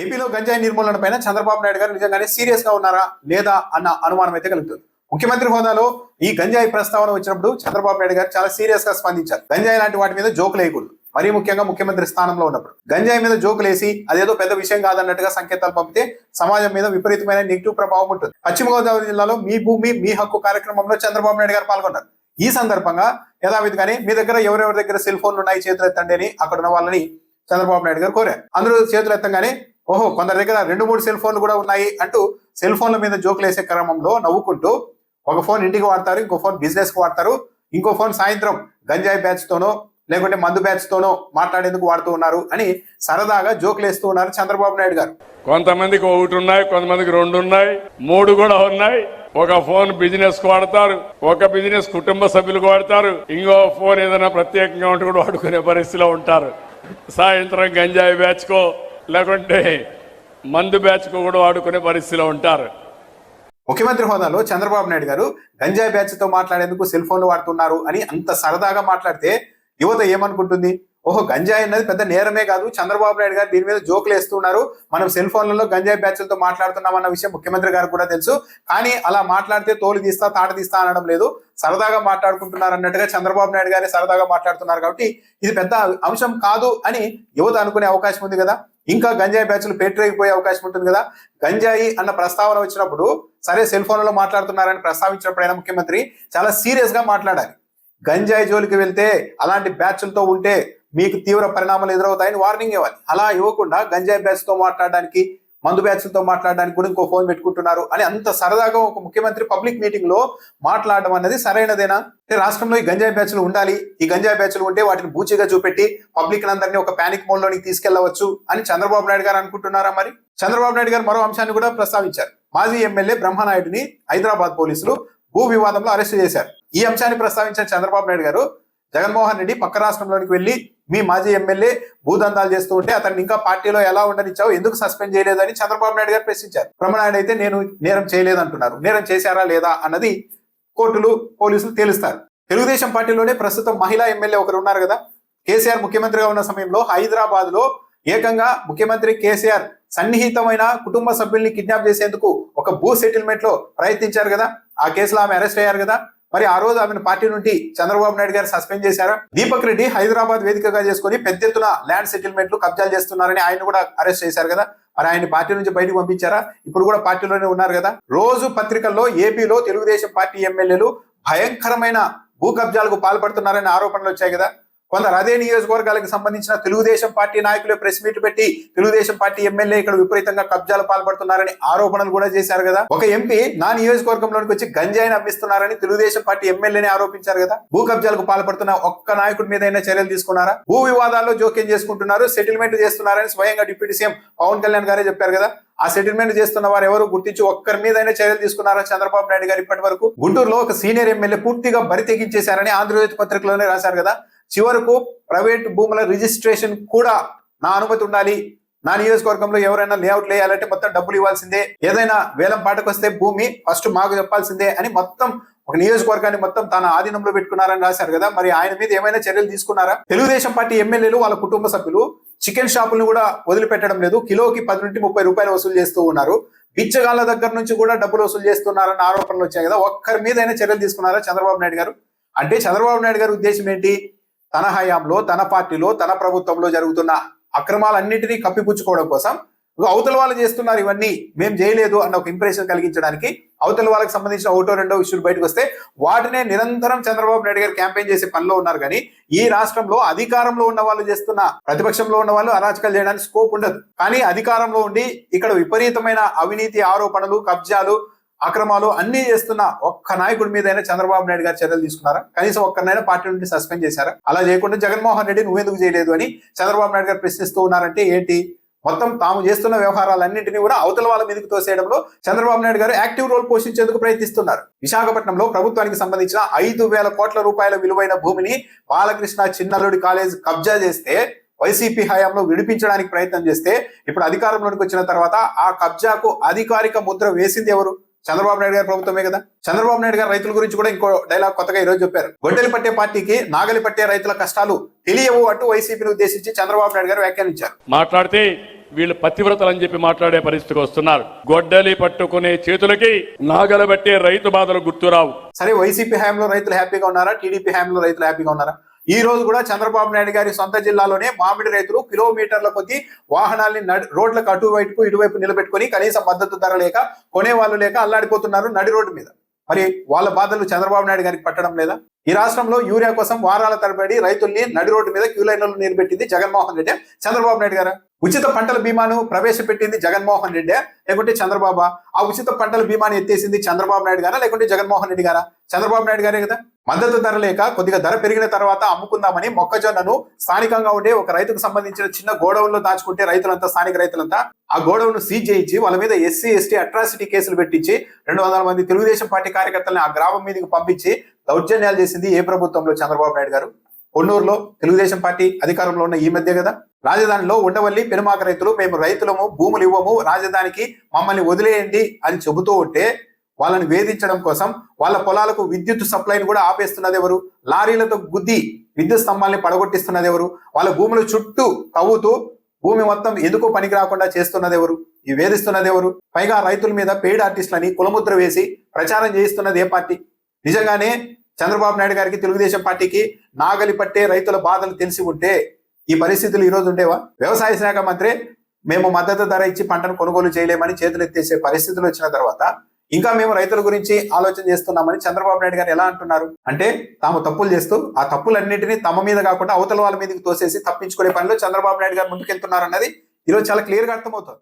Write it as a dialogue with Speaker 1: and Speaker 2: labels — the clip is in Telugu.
Speaker 1: ఏపీలో గంజాయి నిర్మూలన పైన చంద్రబాబు నాయుడు గారు నిజంగానే సీరియస్ గా ఉన్నారా లేదా అన్న అనుమానం అయితే కలుగుతుంది. ముఖ్యమంత్రి హోదాలో ఈ గంజాయి ప్రస్తావన వచ్చినప్పుడు చంద్రబాబు నాయుడు గారు చాలా సీరియస్ గా స్పందించారు. గంజాయి లాంటి వాటి మీద జోకులు వేయకూడదు, మరీ ముఖ్యంగా ముఖ్యమంత్రి స్థానంలో ఉన్నప్పుడు గంజాయి మీద జోకులు వేసి అదేదో పెద్ద విషయం కాదన్నట్టుగా సంకేతాలు పంపితే సమాజం మీద విపరీతమైన నెగిటివ్ ప్రభావం ఉంటుంది. పశ్చిమ గోదావరి జిల్లాలో మీ భూమి మీ హక్కు కార్యక్రమంలో చంద్రబాబు నాయుడు గారు పాల్గొన్నారు. ఈ సందర్భంగా యథావిధిగానే మీ దగ్గర ఎవరెవరి దగ్గర సెల్ ఫోన్లు ఉన్నాయి చేతులు ఎత్తండి అని అక్కడ ఉన్న వాళ్ళని చంద్రబాబు నాయుడు గారు కోరారు. అందరూ చేతులు ఎత్తంగానే ఓహో కొందరి దగ్గర 2-3 సెల్ ఫోన్లు కూడా ఉన్నాయి అంటూ సెల్ ఫోన్ల మీద జోకులు వేసే క్రమంలో నవ్వుకుంటూ ఒక ఫోన్ ఇంటికి వాడతారు, ఇంకో ఫోన్ బిజినెస్ కు వాడతారు, ఇంకో ఫోన్ సాయంత్రం గంజాయి బ్యాచ్ తోనో లేకుంటే మందు బ్యాచ్ తోనో మాట్లాడేందుకు వాడుతూ ఉన్నారు అని సరదాగా జోకులు వేస్తూ ఉన్నారు చంద్రబాబు నాయుడు గారు.
Speaker 2: కొంతమందికి 1 ఉన్నాయి, కొంతమందికి 2 ఉన్నాయి, 3 కూడా ఉన్నాయి. ఒక ఫోన్ బిజినెస్ కు వాడతారు, ఒక బిజినెస్ కుటుంబ సభ్యులకు వాడతారు, ఇంకో ఫోన్ ఏదైనా ప్రత్యేకంగా ఉంటే కూడా వాడుకునే పరిస్థితిలో ఉంటారు. సాయంత్రం గంజాయి బ్యాచ్ కో లేకుంటే మందు బ్యాచ్ కు కూడా వాడుకునే పరిస్థితిలో ఉంటారు.
Speaker 1: ముఖ్యమంత్రి హోదాలో చంద్రబాబు నాయుడు గారు గంజాయి బ్యాచ్ తో మాట్లాడేందుకు సెల్ ఫోన్లు వాడుతున్నారు అని అంత సరదాగా మాట్లాడితే యువత ఏమనుకుంటుంది? ఓహో గంజాయి అన్నది పెద్ద నేరమే కాదు, చంద్రబాబు నాయుడు గారు దీని మీద జోకులు వేస్తున్నారు, మనం సెల్ ఫోన్లలో గంజాయి బ్యాచ్లతో మాట్లాడుతున్నాం అన్న విషయం ముఖ్యమంత్రి గారు కూడా తెలుసు, కానీ అలా మాట్లాడితే తోలు తీస్తా తాట తీస్తా అనడం లేదు, సరదాగా మాట్లాడుకుంటున్నారు అన్నట్టుగా చంద్రబాబు నాయుడు గారే సరదాగా మాట్లాడుతున్నారు కాబట్టి ఇది పెద్ద అంశం కాదు అని యువత అనుకునే అవకాశం ఉంది కదా. ఇంకా గంజాయి బ్యాచ్లు పేటరేగిపోయే అవకాశం ఉంటుంది కదా. గంజాయి అన్న ప్రస్తావన వచ్చినప్పుడు సరే సెల్ ఫోన్లలో మాట్లాడుతున్నారని ప్రస్తావించినప్పుడైనా ముఖ్యమంత్రి చాలా సీరియస్ గా మాట్లాడాలి. గంజాయి జోలికి వెళ్తే అలాంటి బ్యాచ్లతో ఉంటే మీకు తీవ్ర పరిణామాలు ఎదురవుతాయని వార్నింగ్ ఇవ్వాలి. అలా ఇవ్వకుండా గంజాయి బ్యాచ్ తో మాట్లాడడానికి మందు బ్యాచ్లతో మాట్లాడడానికి కూడా ఇంకో ఫోన్ పెట్టుకుంటున్నారు అని అంత సరదాగా ఒక ముఖ్యమంత్రి పబ్లిక్ మీటింగ్ లో మాట్లాడడం అనేది సరైనదేనా? రాష్ట్రంలో ఈ గంజాయి బ్యాచ్లు ఉండాలి, ఈ గంజాయి బ్యాచ్లు ఉంటే వాటిని బూచిగా చూపెట్టి పబ్లిక్ అందరినీ ఒక పానిక్ మోడ్ లోనికి తీసుకెళ్లవచ్చు అని చంద్రబాబు నాయుడు గారు అనుకుంటున్నారా? మరి చంద్రబాబు నాయుడు గారు మరో అంశాన్ని కూడా ప్రస్తావించారు. మాజీ ఎమ్మెల్యే బ్రహ్మనాయుడిని హైదరాబాద్ పోలీసులు భూ వివాదంలో అరెస్ట్ చేశారు. ఈ అంశాన్ని ప్రస్తావించిన చంద్రబాబు నాయుడు గారు జగన్మోహన్ రెడ్డి పక్క రాష్ట్రంలోనికి వెళ్లి మీ మాజీ ఎమ్మెల్యే భూదందాలు చేస్తూ ఉంటే అతన్ని ఇంకా పార్టీలో ఎలా ఉండనిచ్చావు, ఎందుకు సస్పెండ్ చేయలేదని చంద్రబాబు నాయుడు గారు ప్రశ్నించారు. బ్రహ్మనాయుడు అయితే నేను నేరం చేయలేదంటున్నారు. నేరం చేశారా లేదా అన్నది కోర్టులు పోలీసులు తేలుస్తారు. తెలుగుదేశం పార్టీలోనే ప్రస్తుతం మహిళా ఎమ్మెల్యే ఒకరు ఉన్నారు కదా. కేసీఆర్ ముఖ్యమంత్రిగా ఉన్న సమయంలో హైదరాబాద్ లో ఏకంగా ముఖ్యమంత్రి కేసీఆర్ సన్నిహితమైన కుటుంబ సభ్యుల్ని కిడ్నాప్ చేసేందుకు ఒక భూ సెటిల్మెంట్ లో ప్రయత్నించారు కదా. ఆ కేసులో ఆమె అరెస్ట్ అయ్యారు కదా. మరి ఆ రోజు ఆమెను పార్టీ నుండి చంద్రబాబు నాయుడు గారు సస్పెండ్ చేశారా? దీపక్ రెడ్డి హైదరాబాద్ వేదికగా చేసుకుని పెద్ద ఎత్తున ల్యాండ్ సెటిల్మెంట్లు కబ్జాలు చేస్తున్నారని ఆయన కూడా అరెస్ట్ చేశారు కదా. మరి ఆయన పార్టీ నుంచి బయటకు పంపించారా? ఇప్పుడు కూడా పార్టీలోనే ఉన్నారు కదా. రోజు పత్రికల్లో ఏపీలో తెలుగుదేశం పార్టీ ఎమ్మెల్యేలు భయంకరమైన భూ కబ్జాలకు పాల్పడుతున్నారని ఆరోపణలు వచ్చాయి కదా. కొందరు అదే నియోజకవర్గాలకు సంబంధించిన తెలుగుదేశం పార్టీ నాయకులే ప్రెస్ మీట్ పెట్టి తెలుగుదేశం పార్టీ ఎమ్మెల్యే ఇక్కడ విపరీతంగా కబ్జాలు పాల్పడుతున్నారని ఆరోపణలు కూడా చేశారు కదా. ఒక ఎంపీ నా నియోజకవర్గంలోకి వచ్చి గంజాయిని అమ్మిస్తున్నారని తెలుగుదేశం పార్టీ ఎమ్మెల్యేని ఆరోపించారు కదా. భూ కబ్జాలకు పాల్పడుతున్న ఒక్క నాయకుడి మీద అయినా చర్యలు తీసుకున్నారా? భూ వివాదాల్లో జోక్యం చేసుకుంటున్నారు, సెటిల్మెంట్ చేస్తున్నారని స్వయంగా డిప్యూటీ సీఎం పవన్ కళ్యాణ్ గారే చెప్పారు కదా. ఆ సెటిల్మెంట్ చేస్తున్న వారు ఎవరు గుర్తించి ఒక్కరి మీదైనా చర్యలు తీసుకున్నారా చంద్రబాబు నాయుడు గారు ఇప్పటి వరకు? గుంటూరులో ఒక సీనియర్ ఎమ్మెల్యే పూర్తిగా బరి తెగించేశారని ఆంధ్రజ్యోతి పత్రికలోనే రాశారు కదా. చివరకు ప్రైవేట్ భూముల రిజిస్ట్రేషన్ కూడా నా అనుమతి ఉండాలి, నా నియోజకవర్గంలో ఎవరైనా లేఅవుట్ వేయాలంటే మొత్తం డబ్బులు ఇవ్వాల్సిందే, ఏదైనా వేలం పాటకు వస్తే భూమి ఫస్ట్ మాకు చెప్పాల్సిందే అని మొత్తం ఒక నియోజకవర్గాన్ని మొత్తం తన ఆధీనంలో పెట్టుకున్నారని రాశారు కదా. మరి ఆయన మీద ఏమైనా చర్యలు తీసుకున్నారా? తెలుగుదేశం పార్టీ ఎమ్మెల్యేలు వాళ్ళ కుటుంబ సభ్యులు చికెన్ షాపులను కూడా వదిలిపెట్టడం లేదు, కిలోకి 10 నుండి 30 రూపాయలు వసూలు చేస్తూ ఉన్నారు, బిచ్చగాళ్ళ దగ్గర నుంచి కూడా డబ్బులు వసూలు చేస్తున్నారన్న ఆరోపణలు వచ్చాయి కదా. ఒక్కరి మీద అయినా చర్యలు తీసుకున్నారా చంద్రబాబు నాయుడు గారు? అంటే చంద్రబాబు నాయుడు గారి ఉద్దేశం ఏంటి? తన హయాంలో తన పార్టీలో తన ప్రభుత్వంలో జరుగుతున్న అక్రమాలన్నింటినీ కప్పిపుచ్చుకోవడం కోసం అవతల వాళ్ళు చేస్తున్నారు ఇవన్నీ మేము చేయలేదు అన్న ఒక ఇంప్రెషన్ కలిగించడానికి అవతల వాళ్ళకి సంబంధించిన 1-2 ఇష్యూలు బయటకు వస్తే వాటినే నిరంతరం చంద్రబాబు నాయుడు గారు క్యాంపెయిన్ చేసే పనిలో ఉన్నారు. కానీ ఈ రాష్ట్రంలో అధికారంలో ఉన్న వాళ్ళు చేస్తున్న, ప్రతిపక్షంలో ఉన్న వాళ్ళు అరాచకాలు చేయడానికి స్కోప్ ఉండదు. కానీ అధికారంలో ఉండి ఇక్కడ విపరీతమైన అవినీతి ఆరోపణలు, కబ్జాలు, అక్రమాలు అన్ని చేస్తున్న ఒక్క నాయకుడి మీదైనా చంద్రబాబు నాయుడు గారు చర్యలు తీసుకున్నారా? కనీసం ఒక్కరినైనా పార్టీ నుండి సస్పెండ్ చేశారా? అలా చేయకుండా జగన్మోహన్ రెడ్డి నువ్వెందుకు చేయలేదు అని చంద్రబాబు నాయుడు గారు ప్రశ్నిస్తూ ఉన్నారంటే ఏంటి? మొత్తం తాము చేస్తున్న వ్యవహారాలన్నింటినీ కూడా అవతల వాళ్ళ మీదకి తోసేయడంలో చంద్రబాబు నాయుడు గారు యాక్టివ్ రోల్ పోషించేందుకు ప్రయత్నిస్తున్నారు. విశాఖపట్నంలో ప్రభుత్వానికి సంబంధించిన 5,000 కోట్ల రూపాయల విలువైన భూమిని బాలకృష్ణ చిన్నల్లుడి కాలేజ్ కబ్జా చేస్తే వైసీపీ హయాంలో విడిపించడానికి ప్రయత్నం చేస్తే ఇప్పుడు అధికారంలోకి వచ్చిన తర్వాత ఆ కబ్జాకు అధికారిక ముద్ర వేసింది ఎవరు? చంద్రబాబు నాయుడు గారి ప్రభుత్వమే కదా. చంద్రబాబు నాయుడు గారు రైతుల గురించి కూడా ఇంకో డైలాగ్ కొత్తగా ఈరోజు చెప్పారు. గొడ్డలి పట్టే పార్టీకి నాగలి పట్టే రైతుల కష్టాలు తెలియవు అంటూ వైసీపీని ఉద్దేశించి చంద్రబాబు నాయుడు గారు వ్యాఖ్యానించారు.
Speaker 2: మాట్లాడితే వీళ్ళు పతివ్రతలని చెప్పి మాట్లాడే పరిస్థితికి వస్తున్నారు. గొడ్డలి పట్టుకునే చేతులకి నాగలబట్టే రైతు బాధలు గుర్తురావు.
Speaker 1: సరే, వైసీపీ హయాంలో రైతులు హ్యాపీగా ఉన్నారా? టీడీపీ హయాంలో రైతులు హ్యాపీగా ఉన్నారా? ఈ రోజు కూడా చంద్రబాబు నాయుడు గారి సొంత జిల్లాలోనే మామిడి రైతులు కిలోమీటర్ల కొద్దీ వాహనాల్ని రోడ్లకు అటువైపు ఇటువైపు నిలబెట్టుకుని కనీస మద్దతు ధర లేక కొనేవాళ్ళు లేక అల్లాడిపోతున్నారు నడి రోడ్డు మీద. మరి వాళ్ళ బాధలు చంద్రబాబు నాయుడు గారికి పట్టడం లేదా? ఈ రాష్ట్రంలో యూరియా కోసం వారాల తరబడి రైతుల్ని నడి రోడ్డు మీద క్యూ లైన్లలో నిలబెట్టింది జగన్మోహన్ రెడ్డి, చంద్రబాబు నాయుడు గారా? ఉచిత పంటల బీమాను ప్రవేశపెట్టింది జగన్మోహన్ రెడ్డి లేకుంటే చంద్రబాబు? ఆ ఉచిత పంటల బీమాను ఎత్తేసింది చంద్రబాబు నాయుడు గారా లేకుంటే జగన్మోహన్ రెడ్డి గారా? చంద్రబాబు నాయుడు గారే కదా. మద్దతు ధర లేక కొద్దిగా ధర పెరిగిన తర్వాత అమ్ముకుందామని మొక్కజొన్నను స్థానికంగా ఉండే ఒక రైతుకు సంబంధించిన చిన్న గోడౌన్లో దాచుకుంటే రైతులంతా, స్థానిక రైతులంతా ఆ గోడౌన్ సీజ్ చేయించి వాళ్ళ మీద ఎస్సీ ఎస్టీ అట్రాసిటీ కేసులు పెట్టించి 200 మంది తెలుగుదేశం పార్టీ కార్యకర్తలను ఆ గ్రామం మీదకి పంపించి దౌర్జన్యాలు చేసింది ఏ ప్రభుత్వంలో? చంద్రబాబు నాయుడు గారు. కొన్నూరులో తెలుగుదేశం పార్టీ అధికారంలో ఉన్న ఈ మధ్య కదా. రాజధానిలో ఉండవల్లి పెనుమాక రైతులు మేము రైతులము, భూములు ఇవ్వము, రాజధానికి మమ్మల్ని వదిలేయండి అని చెబుతూ ఉంటే వాళ్ళని వేధించడం కోసం వాళ్ళ పొలాలకు విద్యుత్ సప్లైని కూడా ఆపేస్తున్నది ఎవరు? లారీలతో గుద్ది విద్యుత్ స్తంభాలని పడగొట్టిస్తున్నది ఎవరు? వాళ్ళ భూముల చుట్టూ తవ్వుతూ భూమి మొత్తం ఎందుకు పనికి రాకుండా చేస్తున్నది ఎవరు? ఈ వేధిస్తున్నది ఎవరు? పైగా రైతుల మీద పెయిడ్ ఆర్టిస్టులని కులముద్ర వేసి ప్రచారం చేయిస్తున్నది ఏ పార్టీ? నిజంగానే చంద్రబాబు నాయుడు గారికి, తెలుగుదేశం పార్టీకి నాగలి పట్టే రైతుల బాధలు తెలిసి ఉంటే ఈ పరిస్థితులు ఈ రోజు ఉండేవా? వ్యవసాయ శాఖ మంత్రి మేము మద్దతు ధర ఇచ్చి పంటను కొనుగోలు చేయలేమని చేతులెత్తేసే పరిస్థితులు వచ్చిన తర్వాత ఇంకా మేము రైతుల గురించి ఆలోచన చేస్తున్నామని చంద్రబాబు నాయుడు గారు ఎలా అంటున్నారు? అంటే తాము తప్పులు చేస్తూ ఆ తప్పులన్నింటినీ తమ మీద కాకుండా అవతల వాళ్ళ మీదకి తోసేసి తప్పించుకునే పనిలో చంద్రబాబు నాయుడు గారు ముందుకెళ్తున్నారు అన్నది ఈరోజు చాలా క్లియర్ గా అర్థమవుతుంది.